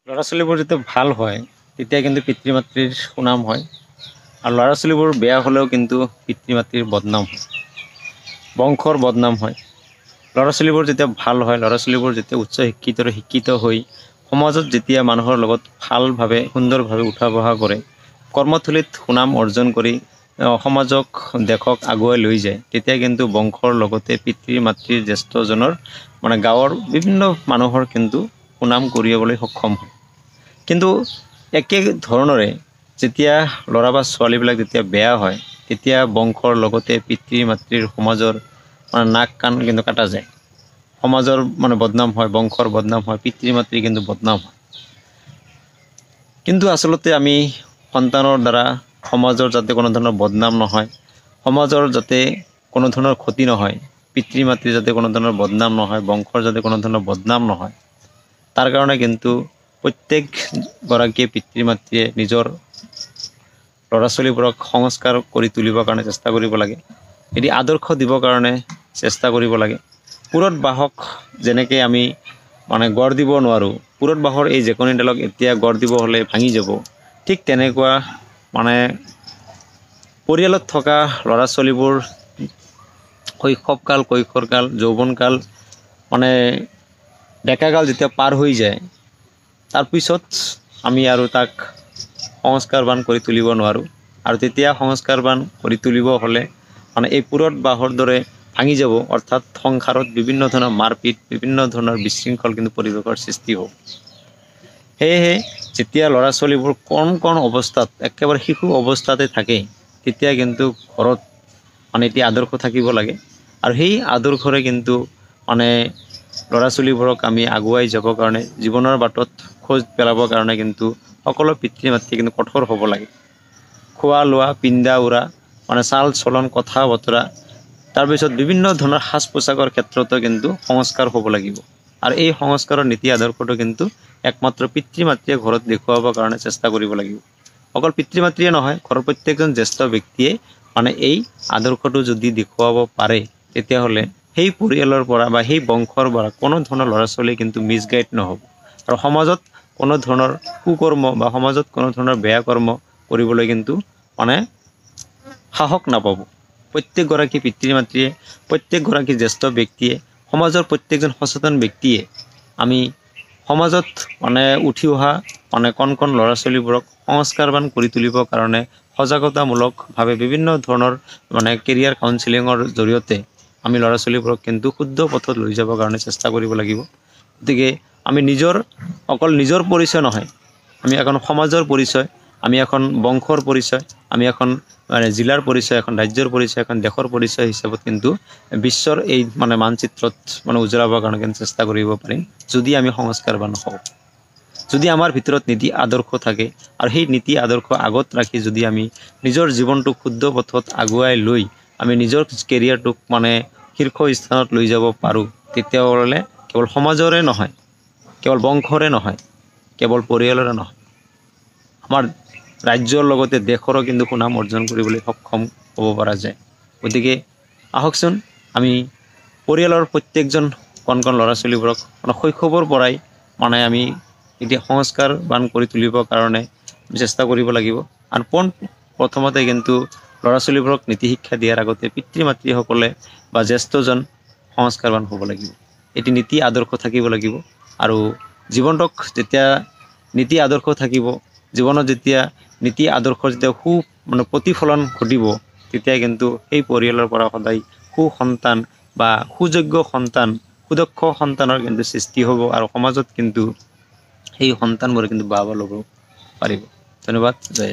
ল'ৰা ছোৱালীবোৰ যেতিয়া ভাল হয় তেতিয়া কিন্তু পিতৃ মাতৃৰ সুনাম হয় আৰু ল'ৰা ছোৱালীবোৰ বেয়া হ'লেও কিন্তু পিতৃ মাতৃৰ বদনাম হয়, বংশৰ বদনাম হয়। ল'ৰা ছোৱালীবোৰ যেতিয়া ভাল হয়, ল'ৰা ছোৱালীবোৰ যেতিয়া উচ্চ শিক্ষিত হৈ সমাজত যেতিয়া মানুহৰ লগত ভালভাৱে সুন্দৰভাৱে উঠা বহা কৰে, কৰ্মথলীত সুনাম অৰ্জন কৰি সমাজক দেশক আগুৱাই লৈ যায়, তেতিয়া কিন্তু বংশৰ লগতে পিতৃ মাতৃৰ জ্যেষ্ঠজনৰ গাঁৱৰ বিভিন্ন মানুহৰ কিন্তু সুনাম কঢ়িয়াবলৈ সক্ষম হয়। কিন্তু একে ধৰণৰে যেতিয়া ল'ৰা বা ছোৱালীবিলাক যেতিয়া বেয়া হয়, তেতিয়া বংশৰ লগতে পিতৃ মাতৃৰ সমাজৰ নাক কাণ কিন্তু কাটা যায়। সমাজৰ বদনাম হয়, বংশৰ বদনাম হয়, পিতৃ মাতৃ কিন্তু বদনাম হয়। কিন্তু আচলতে আমি সন্তানৰ দ্বাৰা সমাজৰ যাতে কোনো ধৰণৰ বদনাম নহয়, সমাজৰ যাতে কোনো ধৰণৰ ক্ষতি নহয়, পিতৃ মাতৃ যাতে কোনো ধৰণৰ বদনাম নহয়, বংশৰ যাতে কোনো ধৰণৰ বদনাম নহয়, তাৰ কাৰণে কিন্তু প্ৰত্যেকগৰাকী পিতৃ মাতৃয়ে নিজৰ ল'ৰা ছোৱালীবোৰক সংস্কাৰ কৰি তুলিবৰ কাৰণে চেষ্টা কৰিব লাগে, এটি আদৰ্শ দিবৰ কাৰণে চেষ্টা কৰিব লাগে। পুৰত বাহক যেনেকৈ আমি গঢ় দিব নোৱাৰোঁ, পুৰত বাঁহৰ এই জেকনিডালক এতিয়া গঢ় দিব হ'লে ভাঙি যাব, ঠিক তেনেকুৱা পৰিয়ালত থকা ল'ৰা ছোৱালীবোৰ শৈশৱকাল, কৈশোৰকাল, যৌৱনকাল ডেকাকাল যেতিয়া পাৰ হৈ যায়, তাৰপিছত আমি আৰু তাক সংস্কাৰবান কৰি তুলিব নোৱাৰোঁ। আৰু তেতিয়া সংস্কাৰবান কৰি তুলিব হ'লে এই পুৰত বাঁহৰ দৰে ভাঙি যাব, অৰ্থাৎ সংসাৰত বিভিন্ন ধৰণৰ মাৰপিট, বিভিন্ন ধৰণৰ বিশৃংখল কিন্তু পৰিৱেশৰ সৃষ্টি হ'ব। সেয়েহে যেতিয়া ল'ৰা ছোৱালীবোৰ কণ অৱস্থাত, একেবাৰে শিশু অৱস্থাতে থাকে, তেতিয়া কিন্তু ঘৰত এটি আদৰ্শ থাকিব লাগে। আৰু সেই আদৰ্শৰে কিন্তু ল'ৰা ছোৱালীবোৰক আমি আগুৱাই যাবৰ কাৰণে, জীৱনৰ বাটত খোজ পেলাবৰ কাৰণে কিন্তু সকলো পিতৃ মাতৃ কিন্তু কঠোৰ হ'ব লাগে। খোৱা লোৱা, পিন্ধা উৰা, চাল চলন, কথা বতৰা, তাৰপিছত বিভিন্ন ধৰণৰ সাজ পোছাকৰ ক্ষেত্ৰতো কিন্তু সংস্কাৰ হ'ব লাগিব। আৰু এই সংস্কাৰৰ নীতি আদৰ্শটো কিন্তু একমাত্ৰ পিতৃ মাতৃয়ে ঘৰত দেখুৱাবৰ কাৰণে চেষ্টা কৰিব লাগিব। অকল পিতৃ মাতৃয়ে নহয়, ঘৰৰ প্ৰত্যেকজন জ্যেষ্ঠ ব্যক্তিয়ে এই আদৰ্শটো যদি দেখুৱাব পাৰে, তেতিয়াহ'লে সেই পৰিয়ালৰ পৰা বা সেই বংশৰ পৰা কোনো ধৰণৰ ল'ৰা ছোৱালী কিন্তু মিছগাইড নহ'ব আৰু সমাজত কোনো ধৰণৰ কুকৰ্ম বা সমাজত কোনো ধৰণৰ বেয়া কৰ্ম কৰিবলৈ কিন্তু সাহস নাপাব। প্ৰত্যেকগৰাকী পিতৃ মাতৃয়ে, প্ৰত্যেকগৰাকী জ্যেষ্ঠ ব্যক্তিয়ে, সমাজৰ প্ৰত্যেকজন সচেতন ব্যক্তিয়ে আমি সমাজত উঠি অহা কণ ল'ৰা ছোৱালীবোৰক সংস্কাৰবান কৰি তুলিবৰ কাৰণে সজাগতামূলকভাৱে বিভিন্ন ধৰণৰ কেৰিয়াৰ কাউন্সিলিঙৰ জৰিয়তে আমি ল'ৰা ছোৱালীবোৰক কিন্তু শুদ্ধ পথত লৈ যাবৰ কাৰণে চেষ্টা কৰিব লাগিব। গতিকে আমি অকল নিজৰ পৰিচয় নহয়, আমি এখন সমাজৰ পৰিচয়, আমি এখন বংশৰ পৰিচয়, আমি এখন জিলাৰ পৰিচয়, এখন ৰাজ্যৰ পৰিচয়, এখন দেশৰ পৰিচয় হিচাপত কিন্তু বিশ্বৰ এই মানচিত্ৰত উজ্বলাবৰ কাৰণে কিন্তু চেষ্টা কৰিব পাৰিম, যদি আমি সংস্কাৰবান হওঁ। যদি আমাৰ ভিতৰত নীতি আদৰ্শ থাকে আৰু সেই নীতি আদৰ্শ আগত ৰাখি যদি আমি নিজৰ জীৱনটোক শুদ্ধ পথত আগুৱাই লৈ আমি নিজৰ কেৰিয়াৰটোক শীৰ্ষ স্থানত লৈ যাব পাৰোঁ, তেতিয়াহ'লে কেৱল সমাজৰে নহয়, কেৱল বংশৰে নহয়, কেৱল পৰিয়ালৰে নহয়, আমাৰ ৰাজ্যৰ লগতে দেশৰো কিন্তু সুনাম অৰ্জন কৰিবলৈ সক্ষম হ'ব পৰা যায়। গতিকে আহকচোন আমি পৰিয়ালৰ প্ৰত্যেকজন কণ ল'ৰা ছোৱালীবোৰক শৈশৱৰ পৰাই আমি এতিয়া সংস্কাৰবান কৰি তুলিবৰ কাৰণে চেষ্টা কৰিব লাগিব। আৰু প্ৰথমতে কিন্তু ল'ৰা ছোৱালীবোৰক নীতি শিক্ষা দিয়াৰ আগতে পিতৃ মাতৃসকলে বা জ্যেষ্ঠজন সংস্কাৰবান হ'ব লাগিব, এটি নীতি আদৰ্শ থাকিব লাগিব। আৰু জীৱনটোক যেতিয়া নীতি আদৰ্শ থাকিব, জীৱনত যেতিয়া নীতি আদৰ্শৰ যেতিয়া প্ৰতিফলন ঘটিব, তেতিয়া কিন্তু সেই পৰিয়ালৰ পৰা সদায় সুসন্তান বা সুযোগ্য সন্তান, সুদক্ষ সন্তানৰ কিন্তু সৃষ্টি হ'ব আৰু সমাজত কিন্তু সেই সন্তানবোৰে কিন্তু বাহ বাহ ল'ব পাৰিব। ধন্যবাদ। জয়